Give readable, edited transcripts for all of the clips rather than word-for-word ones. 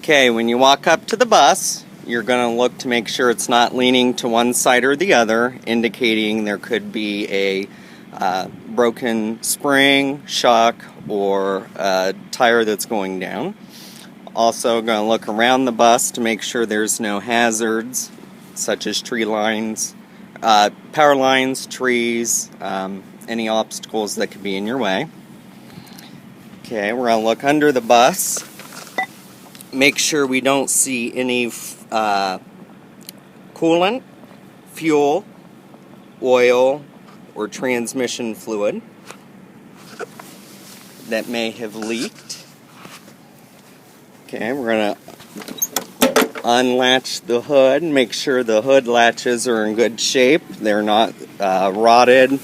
Okay, when you walk up to the bus, you're going to look to make sure it's not leaning to one side or the other, indicating there could be a broken spring, shock, or a tire that's going down. Also going to look around the bus to make sure there's no hazards, such as tree lines, power lines, trees, any obstacles that could be in your way. Okay, we're going to look under the bus. Make sure we don't see any coolant, fuel, oil, or transmission fluid that may have leaked. Okay, we're going to unlatch the hood and make sure the hood latches are in good shape. They're not rotted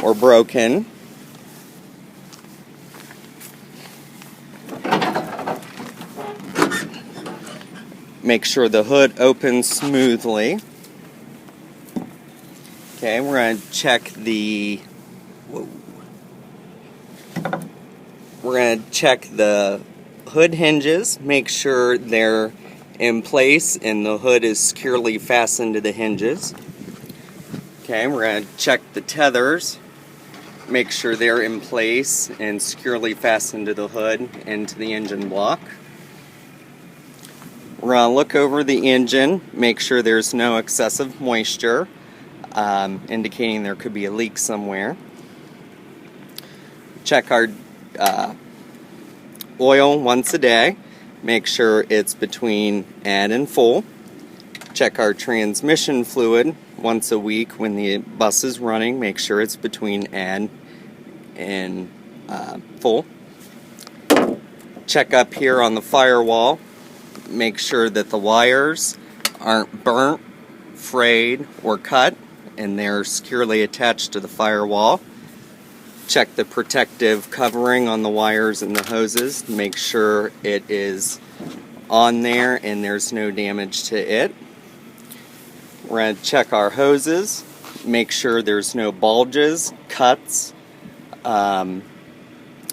or broken. Make sure the hood opens smoothly. Okay, we're going to check the hood hinges, make sure they're in place and the hood is securely fastened to the hinges. Okay, we're going to check the tethers, make sure they're in place and securely fastened to the hood and to the engine block. We're going to look over the engine, make sure there's no excessive moisture, indicating there could be a leak somewhere. Check our oil once a day, make sure it's between add and full. Check our transmission fluid once a week when the bus is running, make sure it's between add and full. Check up here on the firewall, make sure that the wires aren't burnt, frayed, or cut, and they're securely attached to the firewall. Check the protective covering on the wires and the hoses. Make sure it is on there and there's no damage to it. We're going to check our hoses. Make sure there's no bulges, cuts, and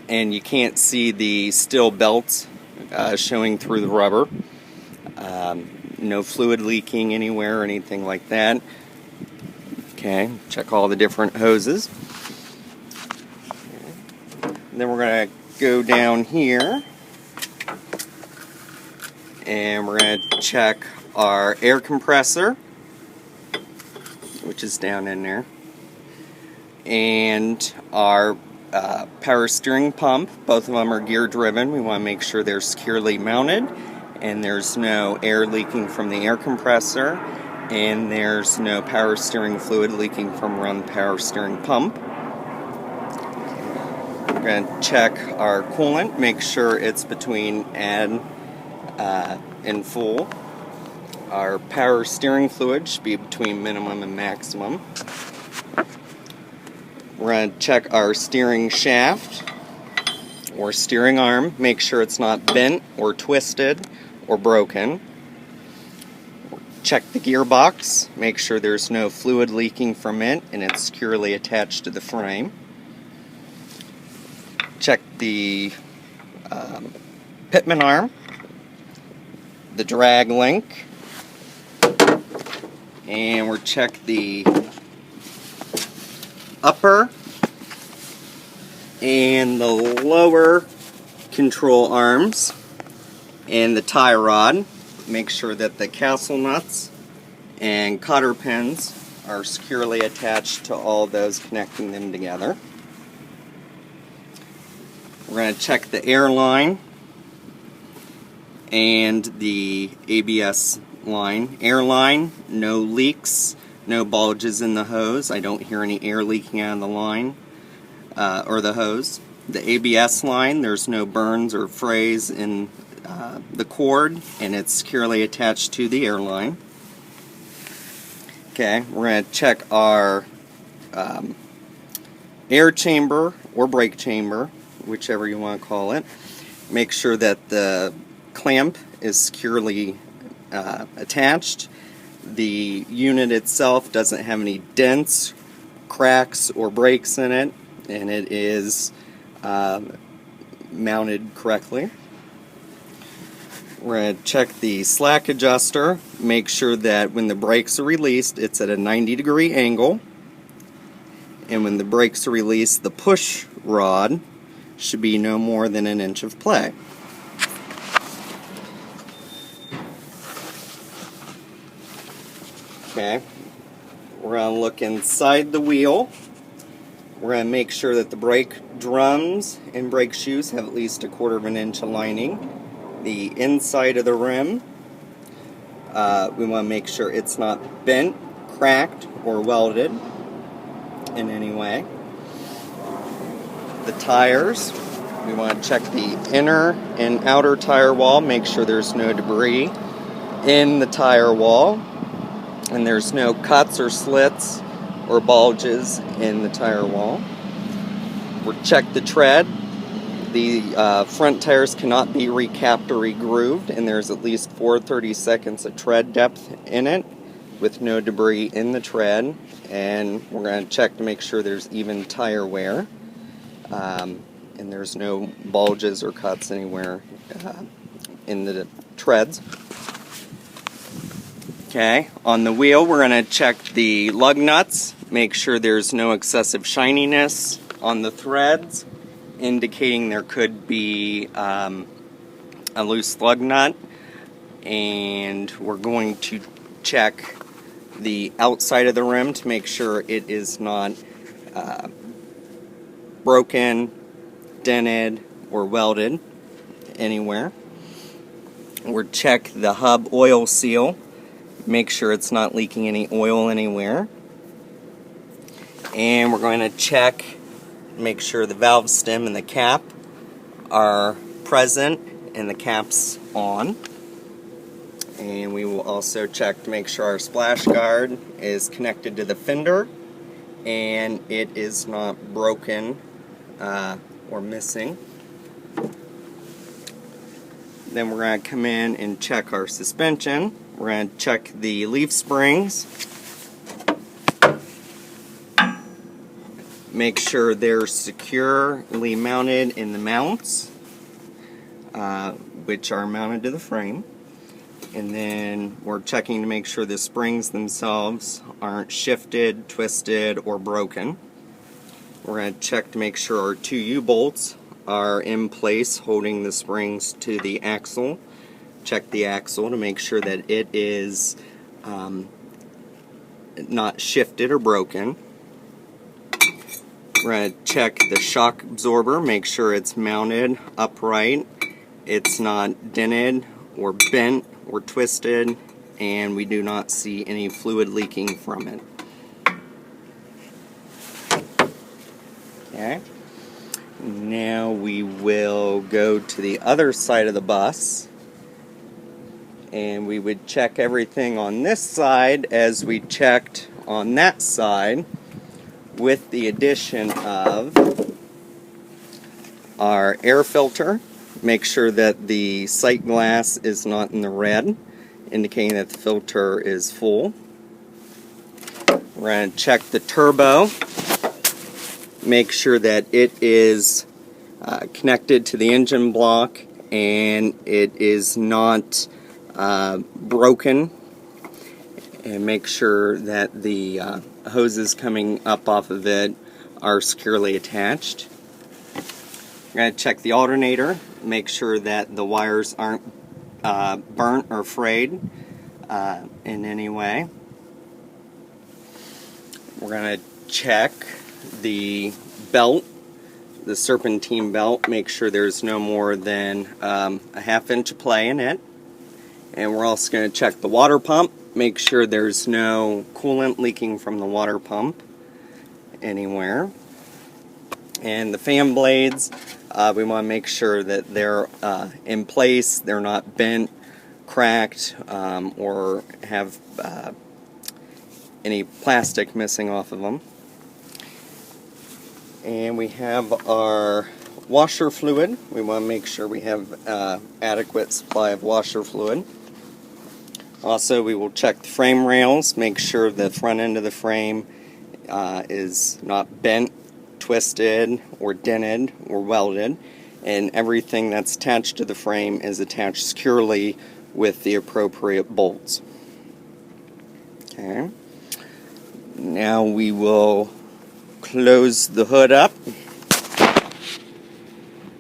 you can't see the steel belts showing through the rubber. No fluid leaking anywhere or anything like that. Okay, check all the different hoses. Then we're going to go down here and we're going to check our air compressor, which is down in there, and our power steering pump. Both of them are gear driven. We want to make sure they're securely mounted and there's no air leaking from the air compressor and there's no power steering fluid leaking from around the power steering pump. We're going to check our coolant, make sure it's between add and full. Our power steering fluid should be between minimum and maximum. We're going to check our steering shaft or steering arm, make sure it's not bent or twisted or broken. Check the gearbox, make sure there's no fluid leaking from it and it's securely attached to the frame. Check the pitman arm, the drag link, and we'll check the upper and the lower control arms and the tie rod. Make sure that the castle nuts and cotter pins are securely attached to all those connecting them together. We're going to check the air line and the ABS line. Air line, no leaks, no bulges in the hose. I don't hear any air leaking out of the line or the hose. The ABS line, there's no burns or frays in the cord, and it's securely attached to the air line. Okay, we're going to check our air chamber or brake chamber, whichever you want to call it. Make sure that the clamp is securely attached. The unit itself doesn't have any dents, cracks, or breaks in it, and it is mounted correctly. We're going to check the slack adjuster, make sure that when the brakes are released, it's at a 90-degree angle. And when the brakes are released, the push rod should be no more than an inch of play. Okay, we're going to look inside the wheel. We're going to make sure that the brake drums and brake shoes have at least 1/4 of an inch of lining. The inside of the rim, we want to make sure it's not bent, cracked, or welded in any way. The tires, we want to check the inner and outer tire wall, make sure there's no debris in the tire wall, and there's no cuts or slits or bulges in the tire wall. We'll check the tread. The front tires cannot be recapped or regrooved, and there's at least 4/32 of tread depth in it with no debris in the tread. And we're going to check to make sure there's even tire wear, and there's no bulges or cuts anywhere in the treads. Okay, on the wheel we're going to check the lug nuts, make sure there's no excessive shininess on the threads, indicating there could be a loose lug nut. And we're going to check the outside of the rim to make sure it is not broken, dented, or welded anywhere. We'll check the hub oil seal, make sure it's not leaking any oil anywhere. And we're going to check, make sure the valve stem and the cap are present and the cap's on. And we will also check to make sure our splash guard is connected to the fender and it is not broken or missing. Then we're going to come in and check our suspension. We're going to check the leaf springs. Make sure they're securely mounted in the mounts, which are mounted to the frame. And then we're checking to make sure the springs themselves aren't shifted, twisted, or broken. We're going to check to make sure our 2 U-bolts are in place holding the springs to the axle. Check the axle to make sure that it is not shifted or broken. We're going to check the shock absorber, make sure it's mounted upright, it's not dented or bent or twisted, and we do not see any fluid leaking from it. Okay. Now we will go to the other side of the bus, and we would check everything on this side as we checked on that side, with the addition of our air filter. Make sure that the sight glass is not in the red, indicating that the filter is full. We're going to check the turbo. Make sure that it is connected to the engine block and it is not broken. And make sure that the hoses coming up off of it are securely attached. We're going to check the alternator, make sure that the wires aren't burnt or frayed in any way. We're going to check the belt, the serpentine belt, make sure there's no more than a 1/2 inch of play in it. And we're also going to check the water pump, make sure there's no coolant leaking from the water pump anywhere. And the fan blades, we want to make sure that they're in place, they're not bent, cracked, or have any plastic missing off of them. And we have our washer fluid. We want to make sure we have adequate supply of washer fluid. Also, we will check the frame rails, make sure the front end of the frame is not bent, twisted, or dented, or welded. and everything that's attached to the frame is attached securely with the appropriate bolts. Okay. Now we will close the hood up.